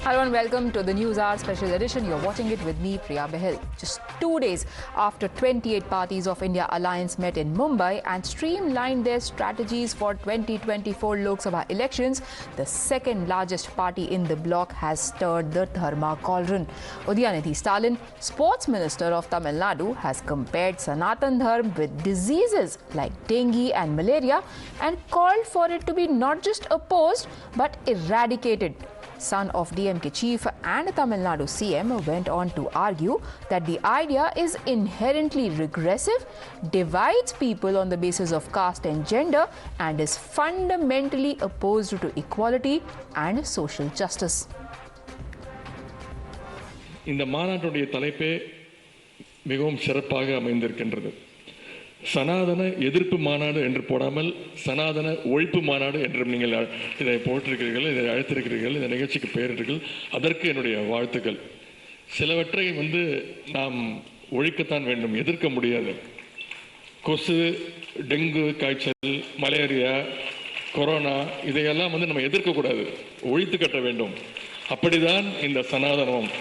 Hello and welcome to the News Hour special edition. You're watching it with me, Priya Bahal. Just 2 days after 28 parties of India Alliance met in Mumbai and streamlined their strategies for 2024 Lok Sabha elections, the second largest party in the bloc has stirred the Dharma cauldron. Udhayanidhi Stalin, sports minister of Tamil Nadu, has compared Sanatan Dharma with diseases like dengue and malaria and called for it to be not just opposed but eradicated. Son of DMK chief and Tamil Nadu CM went on to argue that the idea is inherently regressive, divides people on the basis of caste and gender, and is fundamentally opposed to equality and social justice. இந்த மாநாட்டுடைய தலைப்பே மிகவும் சிறப்பாக அமைந்திருக்கின்றது. சனாதன எதிர்ப்பு மாநாடு என்று போடாமல் சனாதன ஒழிப்பு மாநாடு என்று நீங்கள் இதை போட்டிருக்கிறீர்கள், இதை அழைத்திருக்கிறீர்கள், இந்த நிகழ்ச்சிக்கு பெயரிட்டீர்கள். அதற்கு என்னுடைய வாழ்த்துக்கள். சிலவற்றை நாம் ஒழிக்கத்தான் வேண்டும், எதிர்க்க முடியாது. கொசு, டெங்கு காய்ச்சல், மலேரியா, கொரோனா இதையெல்லாம் நம்ம எதிர்க்கக்கூடாது, ஒழித்து கட்ட வேண்டும். அப்படிதான் இந்த சனாதனம்.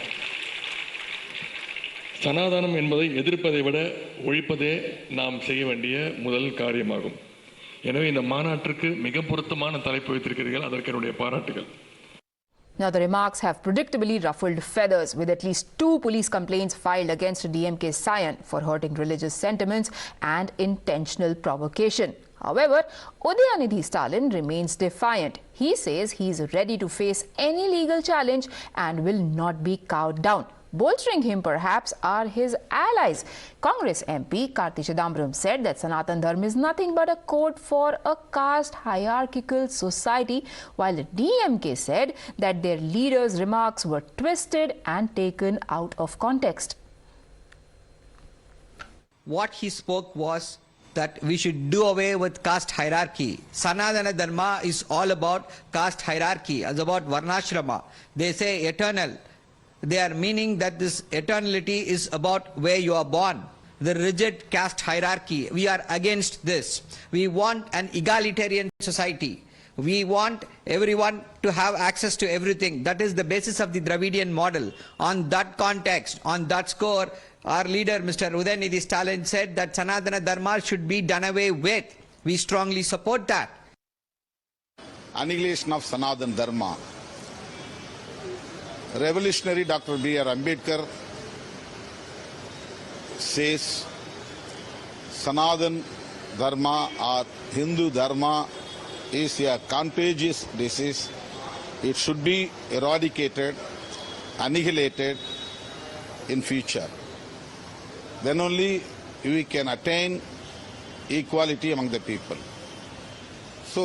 சனாதனம் என்பதை எதிர்ப்பதை விட ஒழிப்பதே நாம் செய்ய வேண்டிய முதல் காரியமாகும். எனவே இந்த மாநாட்டிற்கு மிக பொருத்தமான தலைப்பு வைத்திருக்கிறீர்கள், அதற்கு என்னுடைய பாராட்டுகள். Now, the remarks have predictably ruffled feathers, with at least 2 police complaints filed against DMK's scion for hurting religious sentiments and intentional provocation. However, Udhayanidhi Stalin remains defiant. He says he is ready to face any legal challenge and will not be cowed down. Bolstering him, perhaps, are his allies. Congress MP Karti Chidambaram said that Sanatan Dharma is nothing but a code for a caste hierarchical society, while the DMK said that their leader's remarks were twisted and taken out of context. What he spoke was that we should do away with caste hierarchy. Sanatana Dharma is all about caste hierarchy, it's about Varnashrama. They say eternal. They are meaning that this eternality is about where you are born. The rigid caste hierarchy, we are against this. We want an egalitarian society. We want everyone to have access to everything. That is the basis of the Dravidian model. On that context, on that score, our leader, Mr. Udhayanidhi Stalin, said that Sanatana Dharma should be done away with. We strongly support that. Annihilation of Sanatana Dharma. Revolutionary Dr. B.R. Ambedkar says Sanatana Dharma or Hindu Dharma is a contagious disease. It should be eradicated, annihilated in future. Then only we can attain equality among the people. So,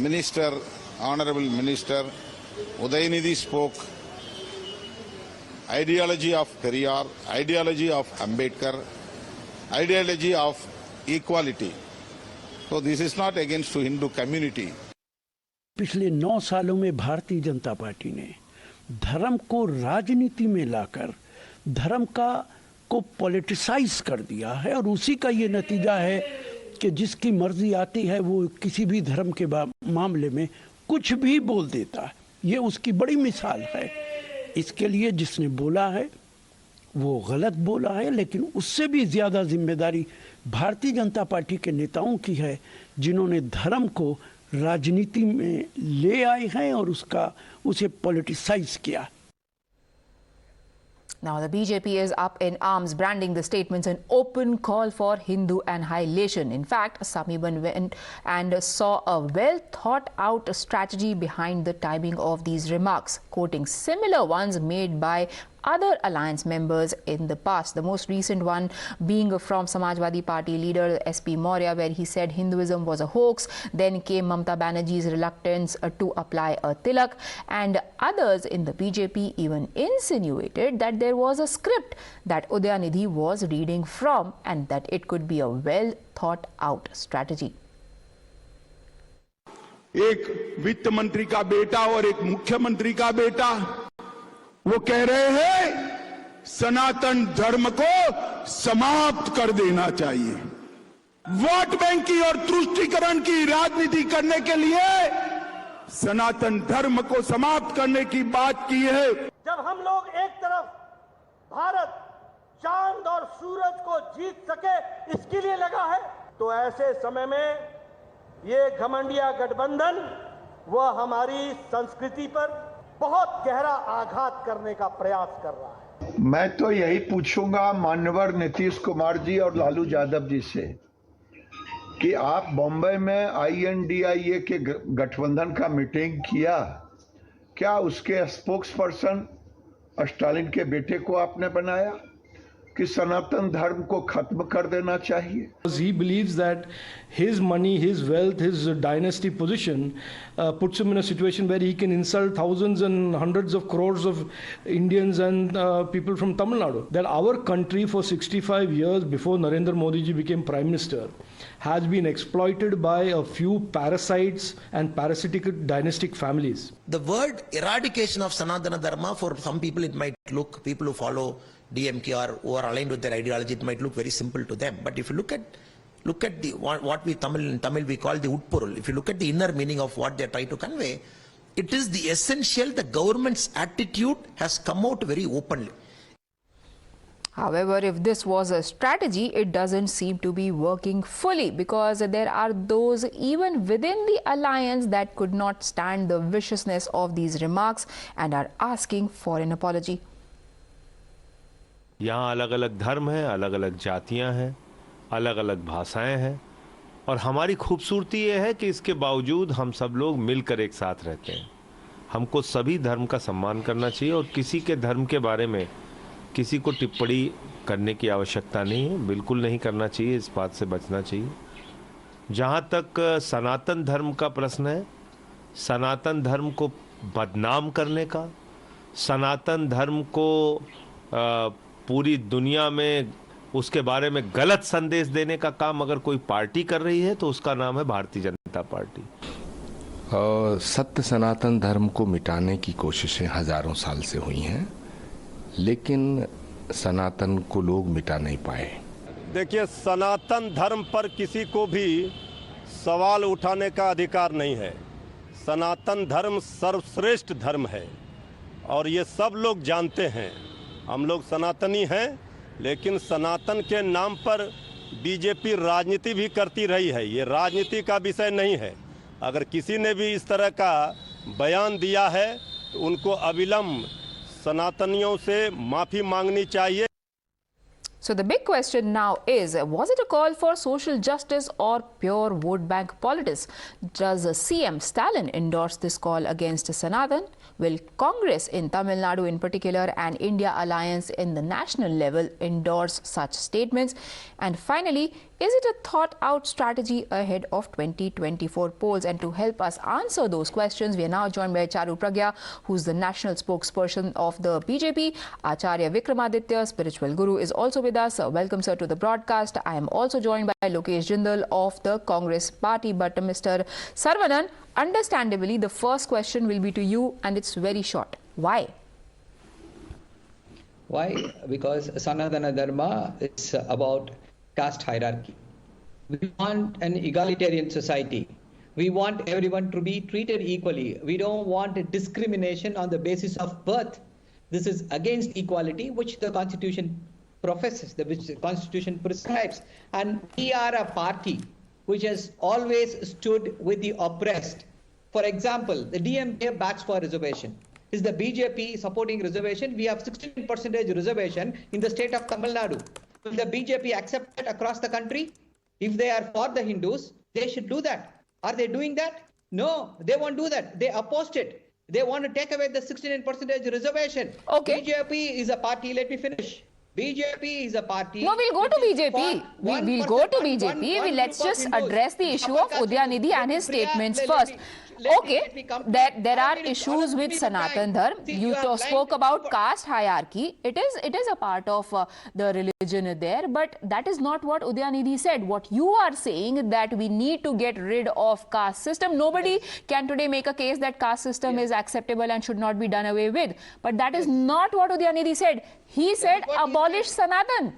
Minister, Honorable Minister, Udhayanidhi spoke ideology of Periyar, ideology of Ambedkar, ideology of equality. So this is not against the Hindu community. पिछले 9 सालों में Bharatiya Janata party ने धर्म को राजनीति में लाकर धर्म को पॉलिटिसाइज कर दिया है, और उसी का ये नतीजा है कि जिसकी मर्जी आती है वो किसी भी धर्म के मामले में कुछ भी बोल देता है. ये उसकी बड़ी मिसाल है. इसके लिए जिसने बोला है वो गलत बोला है, लेकिन उससे भी ज़्यादा जिम्मेदारी भारतीय जनता पार्टी के नेताओं की है, जिन्होंने धर्म को राजनीति में ले आए हैं और उसे पॉलिटिसाइज किया. Now, the BJP is up in arms, branding the statements an open call for Hindu annihilation. In fact, some even went and saw a well-thought-out strategy behind the timing of these remarks, quoting similar ones made by other alliance members in the past. The most recent one being from Samajwadi Party leader SP Maurya, where he said Hinduism was a hoax. Then came Mamata Banerjee's reluctance to apply a tilak, and others in the BJP even insinuated that there was a script that Udhayanidhi was reading from and that it could be a well thought out strategy. एक वित्त मंत्री का बेटा और एक मुख्यमंत्री का बेटा वो कह रहे हैं सनातन धर्म को समाप्त कर देना चाहिए. वोट बैंक की और तुष्टीकरण की राजनीति करने के लिए सनातन धर्म को समाप्त करने की बात की है। जब हम लोग एक तरफ भारत चांद और सूरज को जीत सके इसके लिए लगा है, तो ऐसे समय में ये घमंडिया गठबंधन वह हमारी संस्कृति पर बहुत गहरा आघात करने का प्रयास कर रहा है। मैं तो यही पूछूंगा मान्यवर नीतीश कुमार जी और लालू यादव जी से कि आप बॉम्बे में I.N.D.I.A के गठबंधन का मीटिंग किया, क्या उसके स्पोक्स पर्सन स्टालिन के बेटे को आपने बनाया कि सनातन धर्म को खत्म कर देना चाहिए? He believes that his money, his wealth, his dynasty position puts him in a situation where he can insult thousands and hundreds of crores of Indians and people from Tamil Nadu. That our country for 65 years before Narendra Modi ji became Prime Minister has been exploited by a few parasites and parasitic dynastic families. The word eradication of Sanatana Dharma, for some people it might look, people who follow DMK or who are aligned with their ideology, it might look very simple to them. But if you look at the what we in Tamil we call the Utporul, if you look at the inner meaning of what they are trying to convey, it is the essential, the government's attitude has come out very openly. However, if this was a strategy, it doesn't seem to be working fully, because there are those even within the alliance that could not stand the viciousness of these remarks and are asking for an apology. यहाँ अलग अलग धर्म हैं, अलग अलग जातियाँ हैं, अलग अलग भाषाएं हैं, और हमारी खूबसूरती ये है कि इसके बावजूद हम सब लोग मिलकर एक साथ रहते हैं। हमको सभी धर्म का सम्मान करना चाहिए और किसी के धर्म के बारे में किसी को टिप्पणी करने की आवश्यकता नहीं है, बिल्कुल नहीं करना चाहिए, इस बात से बचना चाहिए। जहाँ तक सनातन धर्म का प्रश्न है, सनातन धर्म को बदनाम करने का, सनातन धर्म को पूरी दुनिया में उसके बारे में गलत संदेश देने का काम अगर कोई पार्टी कर रही है तो उसका नाम है भारतीय जनता पार्टी। सत्य सनातन धर्म को मिटाने की कोशिशें हजारों साल से हुई हैं, लेकिन सनातन को लोग मिटा नहीं पाए। देखिए, सनातन धर्म पर किसी को भी सवाल उठाने का अधिकार नहीं है। सनातन धर्म सर्वश्रेष्ठ धर्म है और ये सब लोग जानते हैं। हम लोग सनातनी हैं, लेकिन सनातन के नाम पर बीजेपी राजनीति भी करती रही है। ये राजनीति का विषय नहीं है। अगर किसी ने भी इस तरह का बयान दिया है तो उनको अविलंब सनातनियों से माफी मांगनी चाहिए। So the big question now is, was it a call for social justice or pure vote bank politics? Does CM Stalin endorse this call against Sanatan? Will Congress in Tamil Nadu in particular and India alliance in the national level endorse such statements? And finally, is it a thought-out strategy ahead of 2024 polls? And to help us answer those questions, we are now joined by Charu Pragya, who's the national spokesperson of the BJP. Acharya Vikramaditya, spiritual guru, is also with us. Welcome, sir, to the broadcast. I am also joined by Lokesh Jindal of the Congress party. But Mr. Sarvanan, understandably, the first question will be to you, and it's very short. Why? Why? Because Sanatana Dharma is about caste hierarchy. We want an egalitarian society. We want everyone to be treated equally. We don't want discrimination on the basis of birth. This is against equality, which the Constitution professes, which the Constitution prescribes. And we are a party which has always stood with the oppressed. For example, the DMK backs for reservation. Is the BJP supporting reservation? We have 16% reservation in the state of Tamil Nadu. Will the BJP accept that across the country? If they are for the Hindus, they should do that. Are they doing that? No, they won't do that. They opposed it. They want to take away the 16% reservation. Okay. BJP is a party, let me finish. BJP is a party. No, we'll go to BJP. We'll go to BJP. Let's just address the issue of Udhayanidhi and his statements first. Okay, there are issues with Sanatan Dharma. You spoke about caste hierarchy. It is a part of the religion there, but that is not what Udhayanidhi said. What you are saying that we need to get rid of caste system. Nobody can today make a case that caste system is acceptable and should not be done away with. But that is not what Udhayanidhi said. He said abolish Sanatan.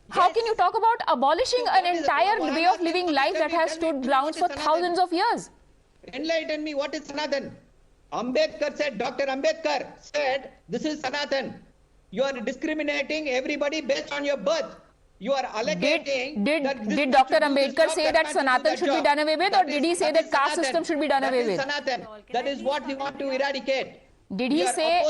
How can you talk about abolishing an entire way of living life that has stood grounds for thousands of years? Enlighten me, what is Sanatan? Ambedkar said, Dr. Ambedkar said, this is Sanatan. You are discriminating everybody based on your birth. You are allocating. Did Dr. Ambedkar say that Sanatan should be done away with, or did he say that caste system should be done away with? Sanatan. That is what we want to eradicate. Did he say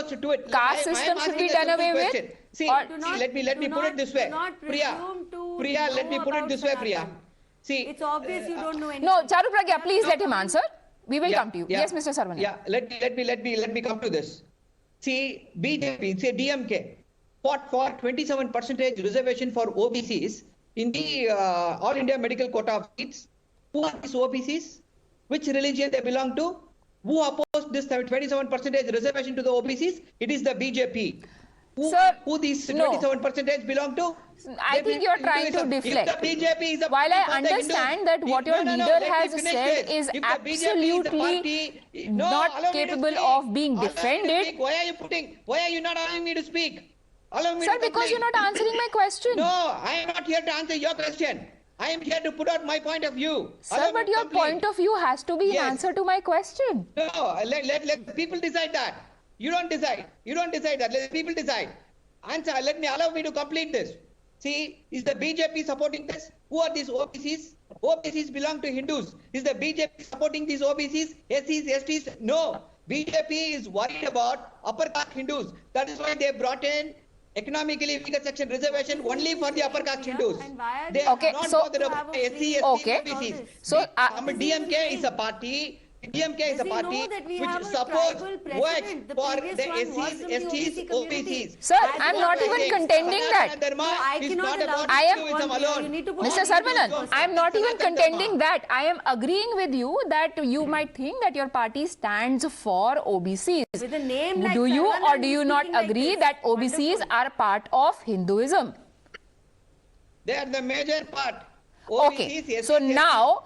caste system should be done away with? See, let me put it this way. Priya, let me put it this way, Priya. See, it's obvious you don't know anything. No, Charu Pragya, please let him answer. We will come to you. Yes, Mr. Saravanan. Yeah, let me come to this. See, BJP, say DMK, fought for 27% reservation for OBCs in the All India Medical Quota of seats. Who are these OBCs? Which religion they belong to? Who opposed this 27% reservation to the OBCs? It is the BJP. Who these 27% belong to? I think you are trying to deflect. While I understand that what your leader has said is absolutely not capable of being defended. Why are you not allowing me to speak? Sir, because you're not answering my question. No, I am not here to answer your question. I am here to put out my point of view. Sir, but your point of view has to be in answer to my question. No, let people decide that. You don't decide. You don't decide that. Let people decide. Answer. Allow me to complete this. See, is the BJP supporting this? Who are these OBCs? OBCs belong to Hindus. Is the BJP supporting these OBCs? SCs, STs? No. BJP is worried about upper caste Hindus. That is why they brought in economically weaker section reservation only for the upper caste Hindus. They are not bothered about SC, ST, OBCs. So, DMK is a party. DMK is a party which supports works for the SCs, STs, OBCs. Sir, I am not even contending that. Mr. Saravanan, I am not even contending that. I am agreeing with you that you might think that your party stands for OBCs. With a name like do you or do you not agree that OBCs are part of Hinduism? They are the major part. Okay, so now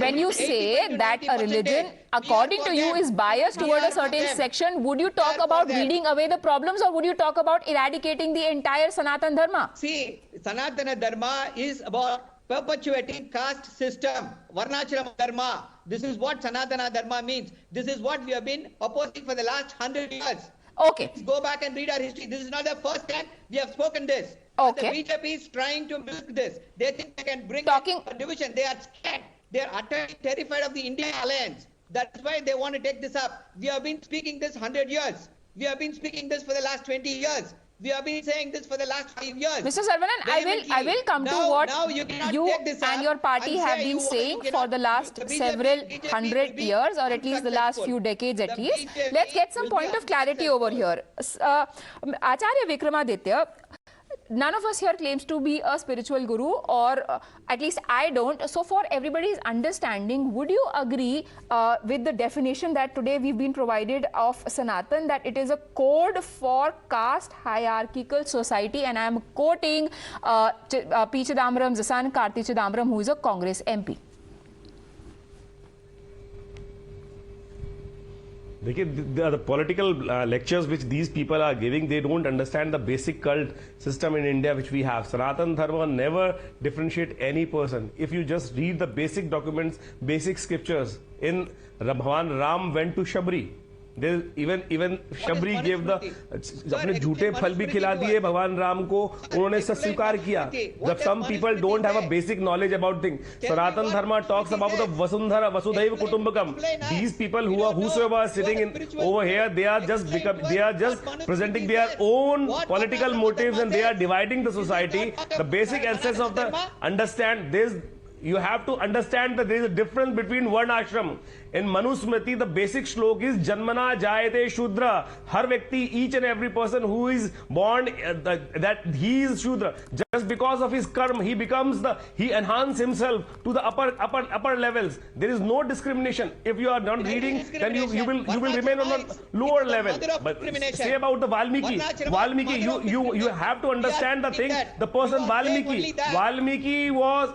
when you say that a religion according to you is biased toward a certain section, would you talk about weeding away the problems, or would you talk about eradicating the entire Sanatan Dharma? See, Sanatana Dharma is about perpetuating caste system, Varnashrama Dharma. This is what Sanatana Dharma means. This is what we have been opposing for the last 100 years. Okay. Let's go back and read our history. This is not the first time we have spoken this. Okay. The BJP is trying to milk this. They think they can bring a division. They are scared. They are utterly terrified of the India alliance. That's why they want to take this up. We have been speaking this 100 years. We have been speaking this for the last 20 years. We have been saying this for the last 5 years. Mr. Saravanan, I will come to what you and your party have been saying for the last several hundred years, or at least the last few decades at least. Let's get some point of clarity over here. Acharya Vikramaditya, none of us here claims to be a spiritual guru, or at least I don't. So for everybody's understanding, would you agree with the definition that today we've been provided of Sanatan, that it is a code for caste hierarchical society? And I am quoting P. Chidambaram's son, Karti Chidambaram, who is a Congress MP. The political lectures which these people are giving, they don't understand the basic cult system in India which we have. Sanatan Dharma never differentiate any person. If you just read the basic documents, basic scriptures, in Bhagwan Ram went to Shabri. Even Shabri gave the अपने झूठे फल भी खिला दिए भगवान राम को, उन्होंने इससे स्वीकार किया. Some people don't have a basic knowledge about things. Sanatan Dharma talks about the Vasudhaiva Kutumbakam. These people whosoever are sitting over here, they are just presenting their own political motives, and they are dividing the society. The basic essence of the understand this. You have to understand that there is a difference between one ashram. In Manusmriti, the basic slok is Janmana Jayate Shudra. Har Vyakti, each and every person who is born, that he is Shudra. Just because of his karma, he enhances himself to the upper levels. There is no discrimination. If you are not reading, then you will remain on the lower level. But say about the Valmiki, you have to understand the thing. The person Valmiki was.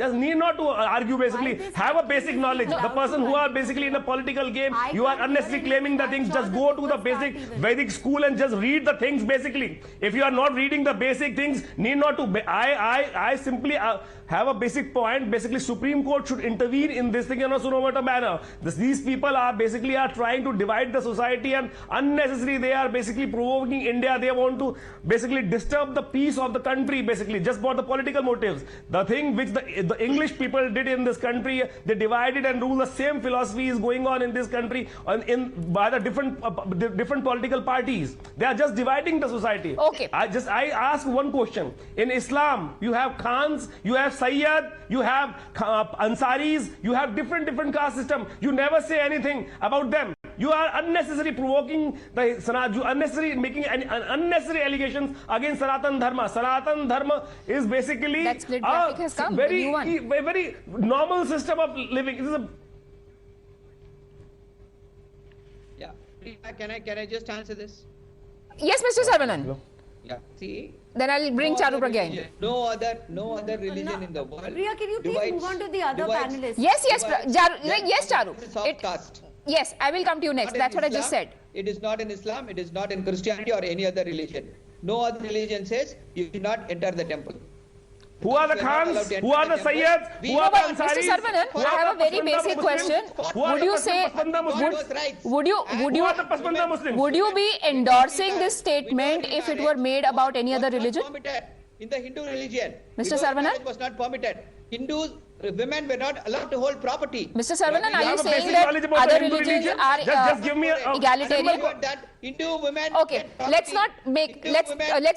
Just need not to argue basically. Have a basic knowledge. The person who are basically in a political game, you are unnecessarily claiming the things. Just go to the basic Vedic school and just read the things basically. If you are not reading the basic things, need not to. I simply have a basic point. Basically, Supreme Court should intervene in this thing in a suno manner. These people are basically trying to divide the society, and unnecessarily they are basically provoking India. They want to basically disturb the peace of the country basically just for the political motives. The thing which the English people did in this country, they divided and ruled. The same philosophy is going on in this country by the different political parties. They are just dividing the society. Okay. I ask one question. In Islam, you have Khans, you have Sayyid, you have Ansaris, you have different caste system. You never say anything about them. You are unnecessarily provoking you unnecessarily making unnecessary allegations against Sanatan Dharma. Sanatan Dharma is basically that split graphic has come, very normal system of living. It is a Can I just answer this? Yes, Mr. Saravanan. Yeah. See. Then I'll bring Charu Pragya in. No other religion in the world. Priya, can you please move on to the other panelists? Yes, Charu. Yes, I will come to you next. That's what I just said. It is not in Islam, it is not in Christianity or any other religion. No other religion says you should not enter the temple. Who are the Khans? Who are the Sayyids? Who are the Ansaris? Mr. Saravanan, I have a very basic question. Would you be endorsing this statement if it were made about any other religion? In the Hindu religion, Mr. Saravanan, was not permitted. Hindus, women were not allowed to hold property. Mr. Saravanan, are you saying that other religions are egalitarian? Hindu women. Okay, let's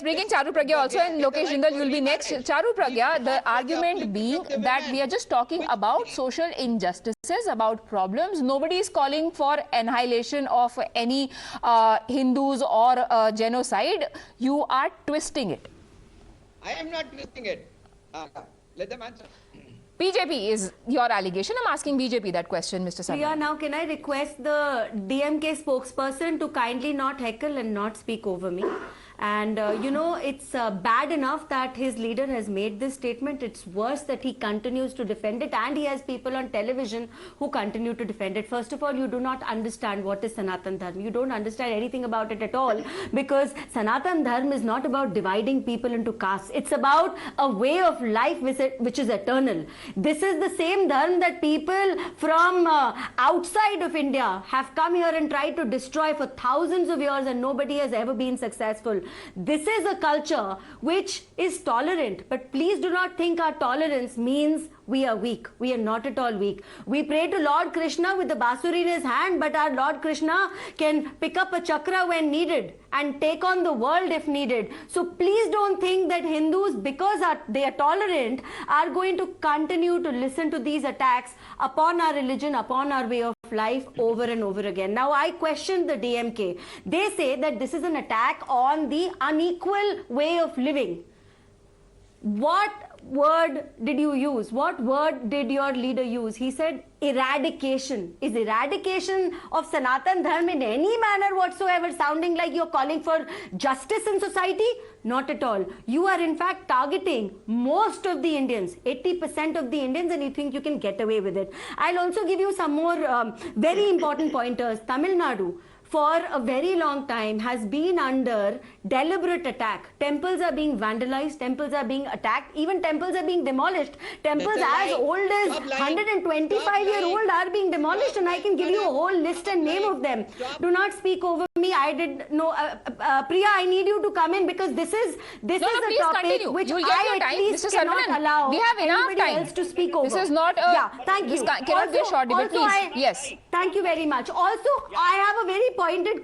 bring in Charu Pragya also, and Lokesh Jindal, you will be next. Charu Pragya, the argument being that we are just talking about social injustices, about problems. Nobody is calling for annihilation of any Hindus or genocide. You are twisting it. I am not twisting it. Let them answer. BJP is your allegation. I'm asking BJP that question, Mr. Saravanan. Priya, now can I request the DMK spokesperson to kindly not heckle and not speak over me? And, it's bad enough that his leader has made this statement. It's worse that he continues to defend it, and he has people on television who continue to defend it. First of all, you do not understand what is Sanatan Dharma. You don't understand anything about it at all, because Sanatan Dharma is not about dividing people into castes. It's about a way of life which is eternal. This is the same dharma that people from outside of India have come here and tried to destroy for thousands of years, and nobody has ever been successful. This is a culture which is tolerant, but please do not think our tolerance means we are weak. We are not at all weak. We pray to Lord Krishna with the basuri in his hand, but our Lord Krishna can pick up a chakra when needed and take on the world if needed. So please don't think that Hindus, because they are tolerant, are going to continue to listen to these attacks upon our religion, upon our way of life over and over again. Now, I question the DMK. They say that this is an attack on the unequal way of living. What word did you use? What word did your leader use? He said eradication. Is eradication of Sanatan Dharma in any manner whatsoever sounding like you're calling for justice in society? Not at all. You are in fact targeting most of the Indians, 80% of the Indians, and you think you can get away with it. I'll also give you some more very important pointers. Tamil Nadu, for a very long time, has been under deliberate attack. Temples are being vandalized, temples are being attacked, even temples are being demolished. Temples as old as 125-year-old are being demolished, and I can give you a whole list and name of them. Do not speak over me. I did no. Priya, I need you to come in, because this is a topic which I at least cannot allow anybody else to speak over. This is not a... Yeah, thank you. This cannot be a short debate, please. Yes. Thank you very much. Also, I have a very pointed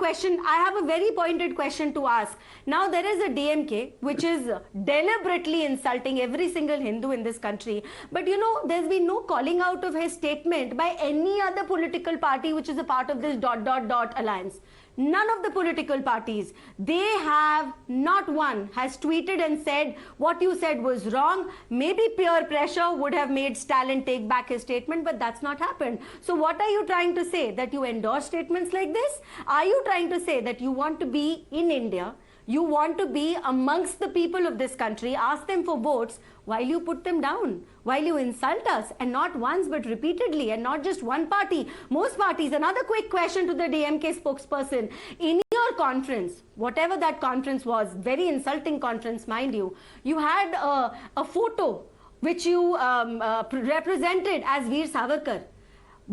question to ask. Now, there is a DMK which is deliberately insulting every single Hindu in this country. But there's been no calling out of his statement by any other political party which is a part of this ... alliance. None of the political parties, not one has tweeted and said what you said was wrong. Maybe peer pressure would have made Stalin take back his statement, but that's not happened. So what are you trying to say? That you endorse statements like this? Are you trying to say that you want to be in India, You want to be amongst the people of this country, ask them for votes, while you put them down, while you insult us, and not once but repeatedly, and not just one party, most parties. Another quick question to the DMK spokesperson. In your conference, whatever that conference was, very insulting conference, mind you, you had a photo which you represented as Veer Savarkar.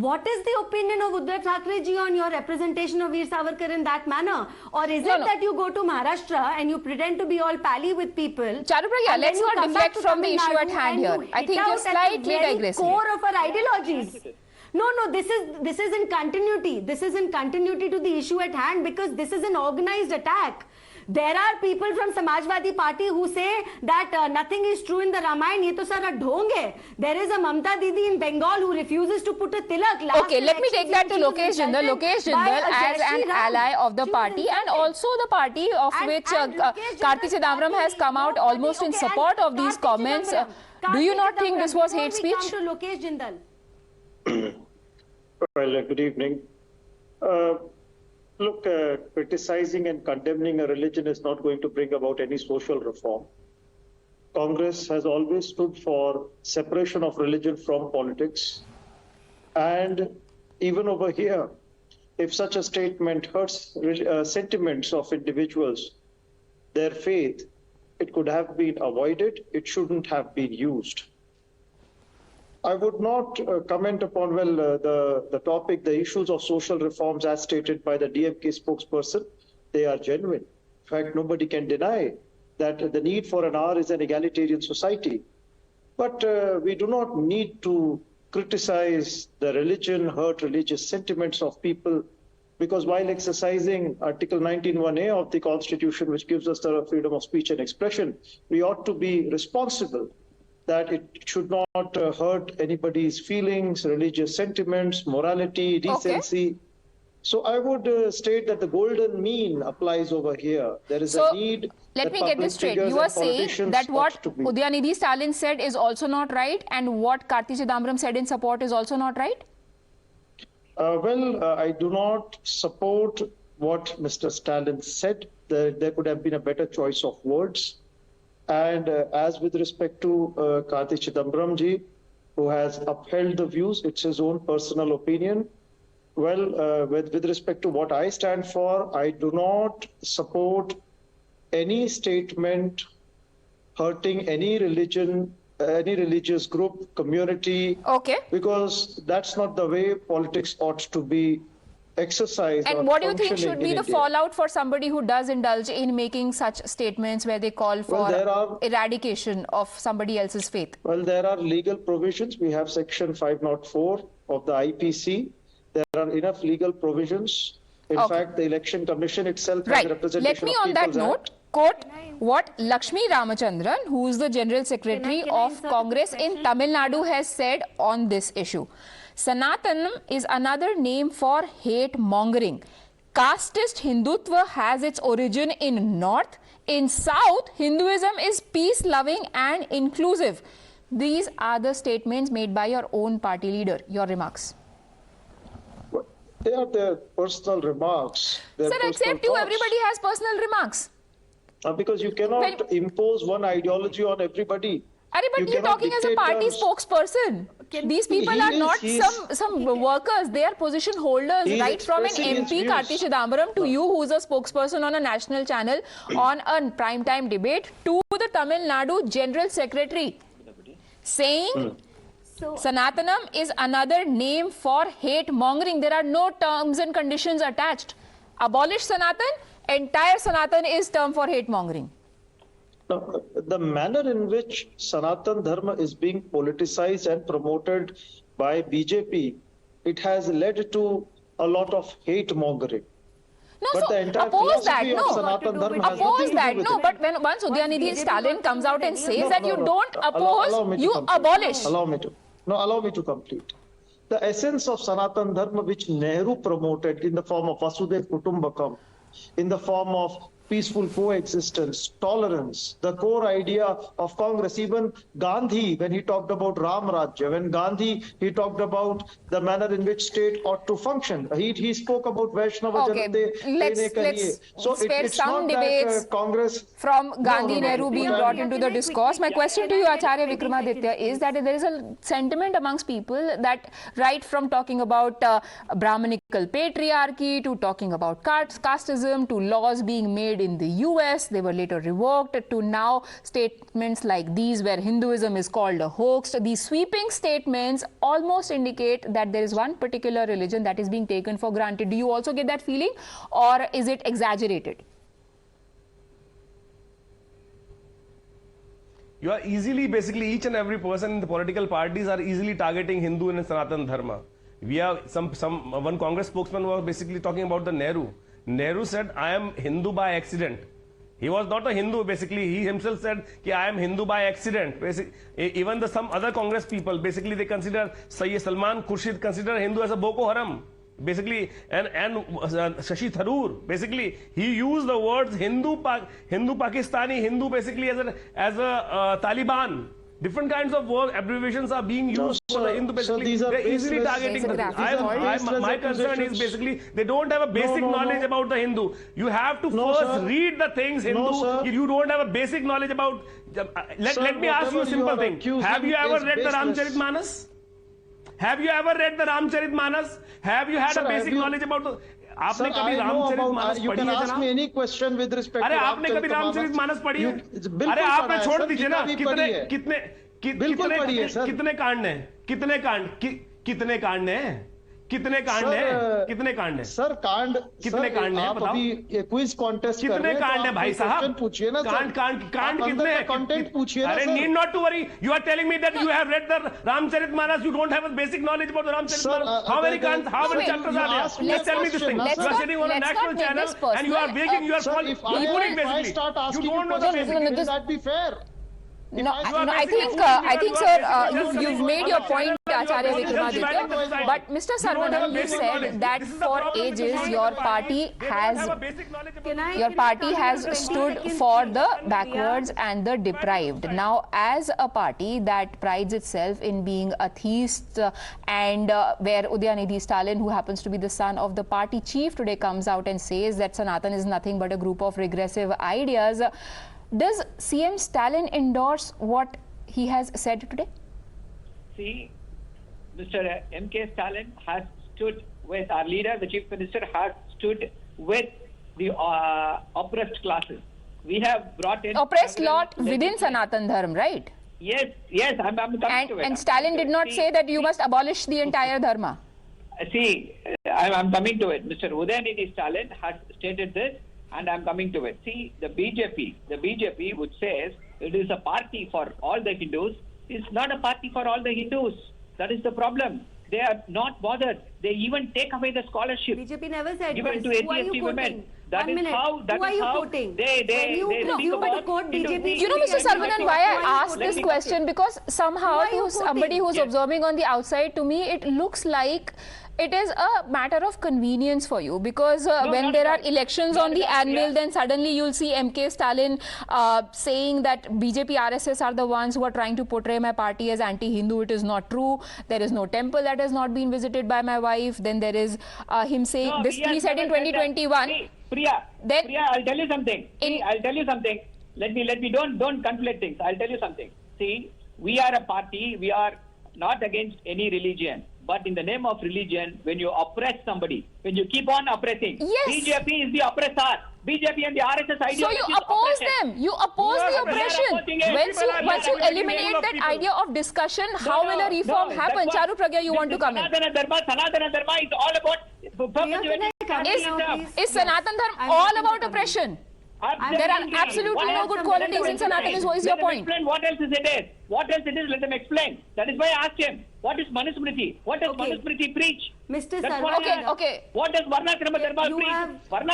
What is the opinion of Uddhav Thackeray ji on your representation of Veer Savarkar in that manner? Or is it that you go to Maharashtra and you pretend to be all pally with people? Charu Pragya, let's not deflect from the issue at hand here. I think you're slightly digressing. Core of our ideologies. No, this is in continuity. This is in continuity to the issue at hand, because this is an organized attack. There are people from Samajwadi Party who say that nothing is true in the Ramayana. Ye to sara dhong hai. There is a Mamta Didi in Bengal who refuses to put a tilak. Okay, let me take that to Lokesh Jindal. Lokesh Jindal as an ally of the party, and also the party of which Karti Chidambaram has come out almost in support of these comments. Do you not think this was hate speech? Lokesh Jindal. Well, good evening. Look, criticizing and condemning a religion is not going to bring about any social reform. Congress has always stood for separation of religion from politics. And even over here, if such a statement hurts sentiments of individuals, their faith, it could have been avoided. It shouldn't have been used. I would not comment upon, the topic, the issues of social reforms as stated by the DMK spokesperson. They are genuine. In fact, nobody can deny that the need for an hour is an egalitarian society. But we do not need to criticize the religion, hurt religious sentiments of people, because while exercising Article 19(1)(a) of the Constitution, which gives us the freedom of speech and expression, we ought to be responsible that it should not hurt anybody's feelings, religious sentiments, morality, decency. Okay. So I would state that the golden mean applies over here. There is a need. Let me get this straight. You are saying that what Udhayanidhi Stalin said is also not right, and what Karti Chidambaram said in support is also not right? I do not support what Mr. Stalin said. There could have been a better choice of words. And as with respect to Karti Chidambaram ji, who has upheld the views, it's his own personal opinion. Well, with respect to what I stand for, I do not support any statement hurting any religion, any religious group, community. Okay. Because that's not the way politics ought to be exercised. And what do you think should be the fallout for somebody who does indulge in making such statements where they call for eradication of somebody else's faith? Well, there are legal provisions. We have Section 504 of the IPC. There are enough legal provisions. In fact, the Election Commission itself has representation. Let me on that note quote what Lakshmi Ramachandran, who is the General Secretary of Congress in Tamil Nadu, has said on this issue. Sanatanam is another name for hate mongering. Casteist Hindutva has its origin in North. In South, Hinduism is peace-loving and inclusive. These are the statements made by your own party leader. Your remarks. They are their personal remarks. Sir, except you, everybody has personal remarks. Because you cannot impose one ideology on everybody. But you're talking as a party spokesperson. These people are not some workers. They are position holders, right from an MP, Karti Chidambaram, to you, who's a spokesperson on a national channel on a prime-time debate, to the Tamil Nadu General Secretary, saying Sanatanam is another name for hate mongering. There are no terms and conditions attached. Abolish Sanatan, entire Sanatan is term for hate mongering. Now, the manner in which Sanatan Dharma is being politicized and promoted by BJP, it has led to a lot of hate mongering. No, but so oppose that. No, but when once Udhayanidhi Stalin comes out and says that you don't oppose, you abolish. Allow me to complete. The essence of Sanatan Dharma, which Nehru promoted in the form of Vasudev Kutumbakam, in the form of peaceful coexistence, tolerance, the core idea of Congress. Even Gandhi, when he talked about Ram Rajya, when Gandhi, he talked about the manner in which state ought to function. He spoke about Vaishnava Janate. Let's spare it's some not debates that, Congress from Gandhi Nehru being brought into the discourse. My question to you, Acharya Vikramaditya, is that there is a sentiment amongst people that right from talking about Brahmanical patriarchy to talking about casteism to laws being made in the US, they were later revoked, to now statements like these where Hinduism is called a hoax. These sweeping statements almost indicate that there is one particular religion that is being taken for granted. Do you also get that feeling, or is it exaggerated? You are easily, basically each and every person in the political parties are easily targeting Hindu and Sanatan Dharma. We have one Congress spokesman was basically talking about the Nehru. Nehru said, I am Hindu by accident. He was not a Hindu, basically. He himself said, I am Hindu by accident. Even some other Congress people, basically they consider Salman Khurshid consider Hindu as a Boko Haram. Basically, and Shashi Tharoor, basically, he used the words Hindu Pakistani, Hindu basically as a Taliban. Different kinds of word abbreviations are being used for the Hindu. Basically, so they're easily targeting. My concern is basically they don't have a basic knowledge about the Hindu. You have to first read the things Hindu. If you don't have a basic knowledge about, let me ask you a simple thing. Have you ever read the Ramcharitmanas? Have you ever read the Ramcharitmanas? Have you had a basic knowledge about the? आपने कभी रामचरितमानस पढ़ी है जनाब? Any question with respect अरे आपने कभी रामचरितमानस पढ़ी है? अरे आपने छोड़ दीजिए ना, कितने कांड हैं? कितने कांड हैं? कितने कांड हैं? सर कांड कितने कांड हैं? बताओ। ये क्विज कॉन्टेस्ट कितने कांड हैं भाई साहब? पूछिए ना। कांड कितने? कंटेंट पूछिए ना। अरे need not to worry. You are telling me that you have read the Ramcharitmanas. You don't have a basic knowledge about the Ramcharitmanas. How many cands? How many chapters are there? Let's tell me this thing. You are sitting on a national channel and you are begging. You are calling basically. You don't know the basic. Will that be fair? No, I think, sir, you've made your point, Acharya Vikramaditya. But Mr. Sarvanan, you said that for ages your party has stood for the backwards and the deprived. Now, as a party that prides itself in being atheist and where Udhayanidhi Stalin, who happens to be the son of the party chief today, comes out and says that Sanatan is nothing but a group of regressive ideas. Does CM Stalin endorse what he has said today? See, Mr. MK Stalin has stood with our leader, the chief minister, has stood with the oppressed classes. We have brought in oppressed lot within Sanatan Dharma, right? Yes, I'm coming to it. And Stalin did not say that you must abolish the entire Dharma. See, I'm coming to it. Mr. Udhayanidhi Stalin has stated this. And I'm coming to it. See, the BJP which says it is a party for all the Hindus, it's not a party for all the Hindus. That is the problem. They are not bothered. They even take away the scholarship. BJP never said given this. to ATST women. That is how they speak about BJP. You know, Mr. Sarvanan, why I asked this question, because somehow to somebody who's observing on the outside, to me it looks like it is a matter of convenience for you, because when there are elections on the anvil, then suddenly you'll see MK Stalin saying that BJP RSS are the ones who are trying to portray my party as anti-Hindu. It is not true. There is no temple that has not been visited by my wife. Then there is him saying this. He said in 2021. Priya, I'll tell you something. I'll tell you something. Let me don't conflict things. I'll tell you something. See, we are a party. We are not against any religion. But in the name of religion, when you oppress somebody, when you keep on oppressing, BJP is the oppressor. BJP and the RSS ideology. So you oppose them. You oppose the oppression. Once you eliminate that idea of discussion, how will a reform happen? Charu Pragya, you want to come in? Sanatan Dharma is all about. Is Sanatan Dharma all about oppression? There are absolutely no good qualities in Sanatan. What is your point? Explain what else is it is. What else it is, let them explain. That is why I asked him, what is Manusmriti? What does Manusmriti preach? Mr. Sarvanan. Okay. What does Varnashrama Dharma preach?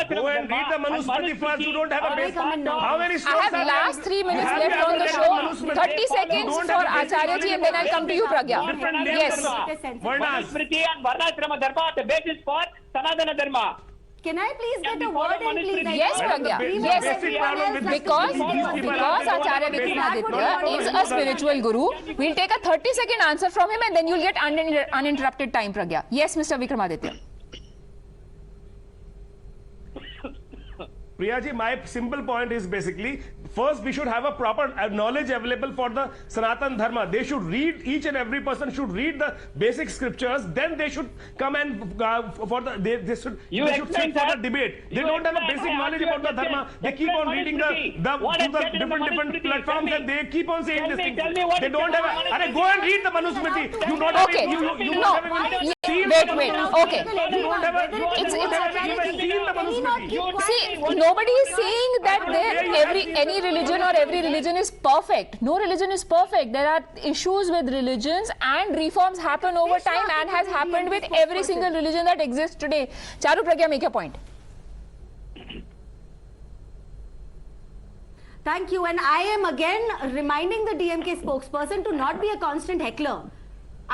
Go and read the Manusmriti first. You don't have a basic. How many I have last 3 minutes left on the show. 30 seconds for Acharya ji, and then I'll come to you, Pragya. Yes. Manusmriti and Varnashrama Dharma are the basis for Sanatana Dharma. Can I please get a word in, please? Yes, Pragya. Yes, because Acharya Vikramaditya is a spiritual guru. We'll take a 30-second answer from him and then you'll get uninterrupted time, Pragya. Yes, Mr. Vikramaditya. Priyaji, my simple point is basically, first we should have a proper knowledge available for the Sanatan Dharma. They should read, each and every person should read the basic scriptures, then they should come and they should sit for the debate. They don't have a basic knowledge about the Dharma. They keep on reading the different platforms and they keep on saying this thing. They don't have go and read the Manusmriti. You don't have okay. Wait. Okay. You don't have seen the Manusmriti. See, nobody is saying that any religion or every religion is perfect. No religion is perfect. There are issues with religions and reforms happen over time and has happened with every single religion that exists today. Charu Pragya, make your point. Thank you. And I am again reminding the DMK spokesperson to not be a constant heckler.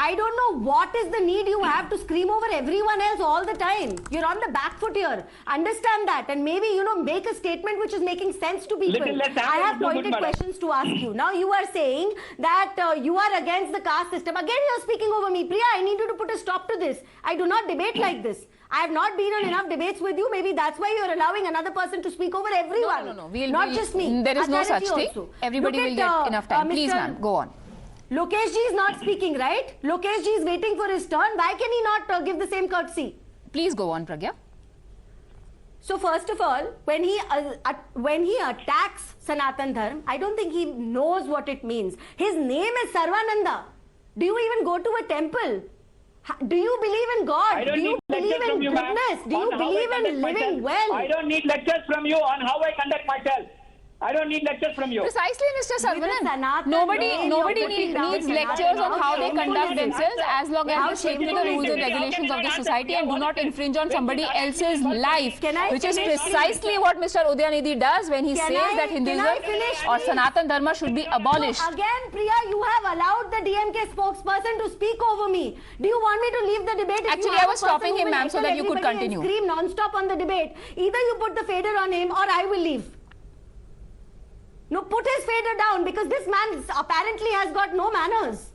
I don't know what is the need you have to scream over everyone else all the time. You're on the back foot here. Understand that and maybe, make a statement which is making sense to people. I have pointed questions to ask you. Now you are saying that you are against the caste system. Again, you're speaking over me. Priya, I need you to put a stop to this. I do not debate like this. I have not been on enough debates with you. Maybe that's why you're allowing another person to speak over everyone. No. Not just me. There is no such thing. Everybody will get enough time. Please, ma'am, go on. Lokesh ji is not speaking, right? Lokesh ji is waiting for his turn. Why can he not give the same courtesy? Please go on, Pragya. So first of all, when he attacks Sanatan Dharma, I don't think he knows what it means. His name is Sarvananda. Do you even go to a temple? Do you believe in God? Do you believe in goodness? Do you believe in living well? I don't need lectures from you on how I conduct myself. I don't need lectures from you. Precisely, Mr. Sarvanan. Nobody needs lectures on how they conduct themselves as long as they stick to the rules and regulations of the society and do not infringe on somebody else's life, which is precisely what Mr. Udhayanidhi does when he says that Hinduism or Sanatan Dharma should be abolished. Again, Priya, you have allowed the DMK spokesperson to speak over me. Do you want me to leave the debate? Actually, I was stopping him, ma'am, so that you could continue. Scream non-stop on the debate. Either you put the fader on him or I will leave. No, put his fader down because this man apparently has got no manners.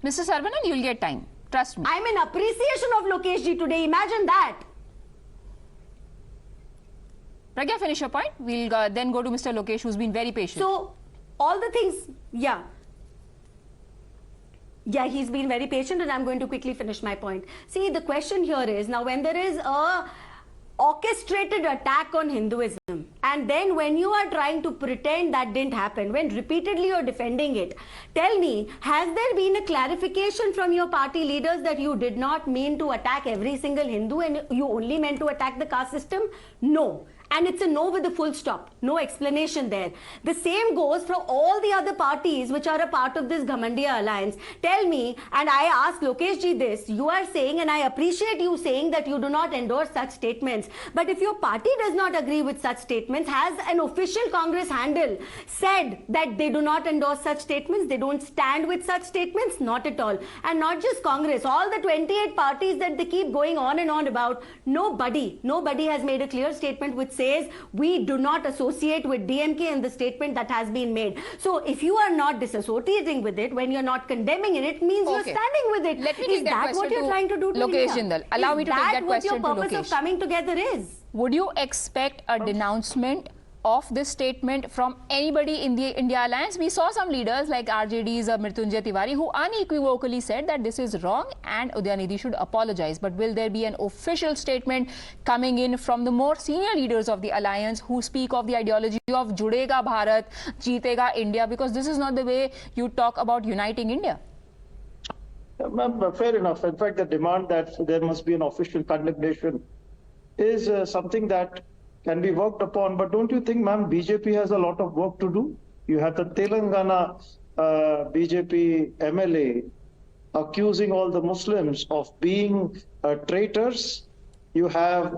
Mr. Sarvanan, you'll get time. Trust me. I'm in appreciation of Lokesh ji today. Imagine that. Pragya, finish your point. We'll then go to Mr. Lokesh, who's been very patient. So, all the things, yeah, he's been very patient and I'm going to quickly finish my point. See, the question here is, now when there is a orchestrated attack on Hinduism and then when you are trying to pretend that didn't happen, when repeatedly you're defending it, tell me, has there been a clarification from your party leaders that you did not mean to attack every single Hindu and you only meant to attack the caste system? No. And it's a no with a full stop. No explanation there. The same goes for all the other parties which are a part of this Ghamandiya alliance. Tell me, and I ask Lokesh ji this, you are saying, and I appreciate you saying that you do not endorse such statements. But if your party does not agree with such statements, has an official Congress handle said that they do not endorse such statements, they don't stand with such statements? Not at all. And not just Congress, all the 28 parties that they keep going on and on about, nobody has made a clear statement which says we do not associate with DMK in the statement that has been made. So if you are not disassociating with it, when you're not condemning it, it means you're standing with it. Let me take that what you're trying to do to Lokesh Jindal. Allow me to take that question to Lokesh. What your purpose of coming together is? Would you expect a denouncement of this statement from anybody in the India alliance? We saw some leaders like RJD's Mrityunjay Tiwari who unequivocally said that this is wrong and Udhayanidhi should apologize. But will there be an official statement coming in from the more senior leaders of the alliance who speak of the ideology of Judega Bharat, Jeetega India? Because this is not the way you talk about uniting India. Fair enough. In fact, the demand that there must be an official condemnation is something that can be worked upon. But don't you think, ma'am, BJP has a lot of work to do? You have the Telangana BJP MLA accusing all the Muslims of being traitors. You have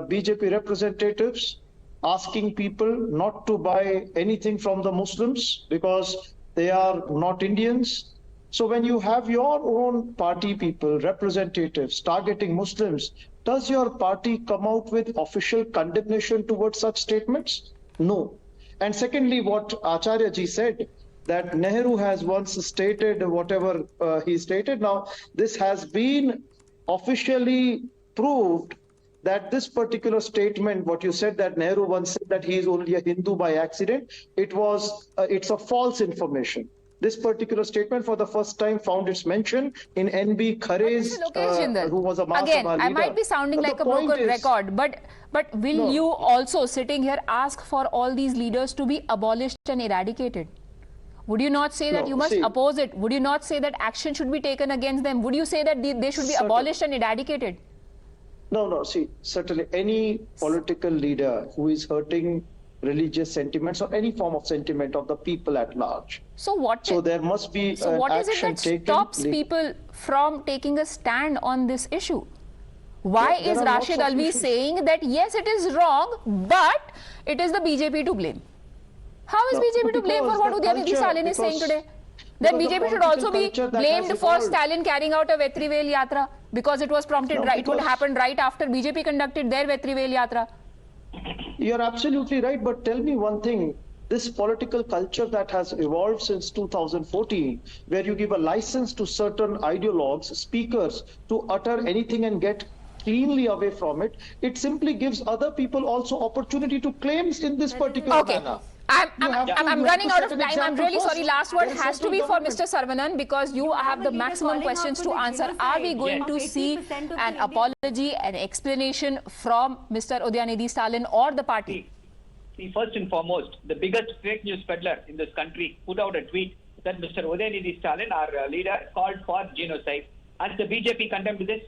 BJP representatives asking people not to buy anything from the Muslims because they are not Indians. So when you have your own party people, representatives targeting Muslims Does your party come out with official condemnation towards such statements? No. And secondly, what Acharya ji said, that Nehru has once stated whatever he stated. Now, this has been officially proved that this particular statement, what you said, that Nehru once said that he is only a Hindu by accident, it's a false information. This particular statement for the first time found its mention in N.B. Khare's, who was a Mahasabha Again, leader. I might be sounding like a broken record, but will you also, sitting here, ask for all these leaders to be abolished and eradicated? Would you not say that you must oppose it? Would you not say that action should be taken against them? Would you say that they should be abolished and eradicated? No, see, certainly any political leader who is hurting religious sentiments or any form of sentiment of the people at large. So there must be so what is it that taken. Stops people from taking a stand on this issue? Why is Rashid Alvi saying that yes, it is wrong, but it is the BJP to blame? How is BJP to blame for what Udhayanidhi Stalin is saying today? Then BJP should also be blamed for Stalin carrying out a Vetrivel Yatra because it was prompted it would happen right after BJP conducted their Vetrivel Yatra. You're absolutely right, but tell me one thing. This political culture that has evolved since 2014, where you give a license to certain ideologues, speakers, to utter anything and get cleanly away from it, it simply gives other people also opportunity to claim in this particular manner. I'm running out of time. I'm really sorry. Last word has to be for Mr. Saravanan because you have the maximum questions to answer. Are we going to see an apology, an explanation from Mr. Udhayanidhi Stalin or the party? See, first and foremost, the biggest fake news peddler in this country put out a tweet that Mr. Udhayanidhi Stalin, our leader, called for genocide. Has the BJP condemned this?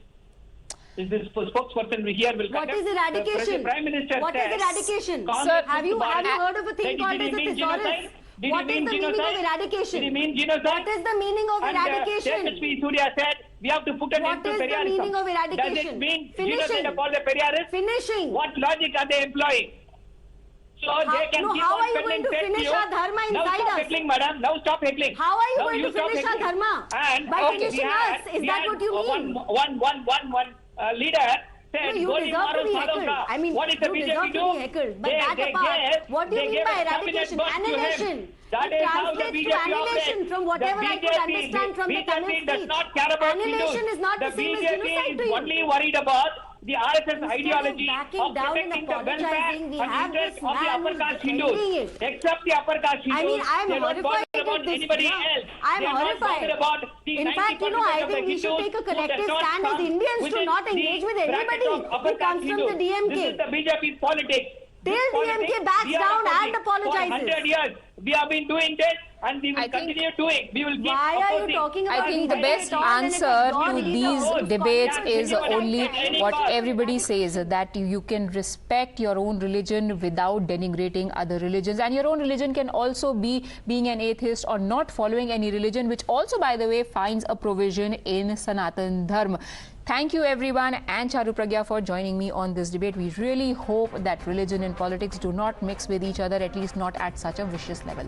Is this spokesperson here will What is eradication? The Prime Minister what is eradication? Sir, have you heard of a thing called as a thesaurus? What is the meaning of eradication? Did he mean genocide? What is the meaning of eradication? Tehmaspi Surya said we have to put an end to Perriarism. What is the meaning of eradication? Does it mean genocide of all the Perriarists? Finishing. What logic are they employing? So they can keep how on are you going to finish our dharma inside us? Now stop heckling, madam. Now stop heckling. How are you now going to finish our dharma? And by finishing us? Is that what you mean? One leader said, you deserve to be heckled. I mean, what is the you BJP deserve to be heckled. But that apart, what do you mean by eradication? Annihilation. That is how the BJP annihilation from whatever I could understand from the Tamil speech. Does not care about annihilation is not the same as genocide to you. The BJP is only worried about the RSS ideology of protecting the welfare and interest of the upper caste Hindus. Except the upper caste Hindus, I mean, I'm horrified about anybody else. I'm horrified. About the in fact, I think we should take a collective stand as Indians to not engage with anybody who comes from the DMK. This is the BJP's politics. Till DMK backs down and apologizes. For 100 years, we have been doing this and we will continue doing. We will keep Why are you talking about I think the best answer to these debates is only what everybody says, that you can respect your own religion without denigrating other religions. And your own religion can also be being an atheist or not following any religion, which also, by the way, finds a provision in Sanatan Dharma. Thank you everyone and Charu Pragya for joining me on this debate. We really hope that religion and politics do not mix with each other, at least not at such a vicious level.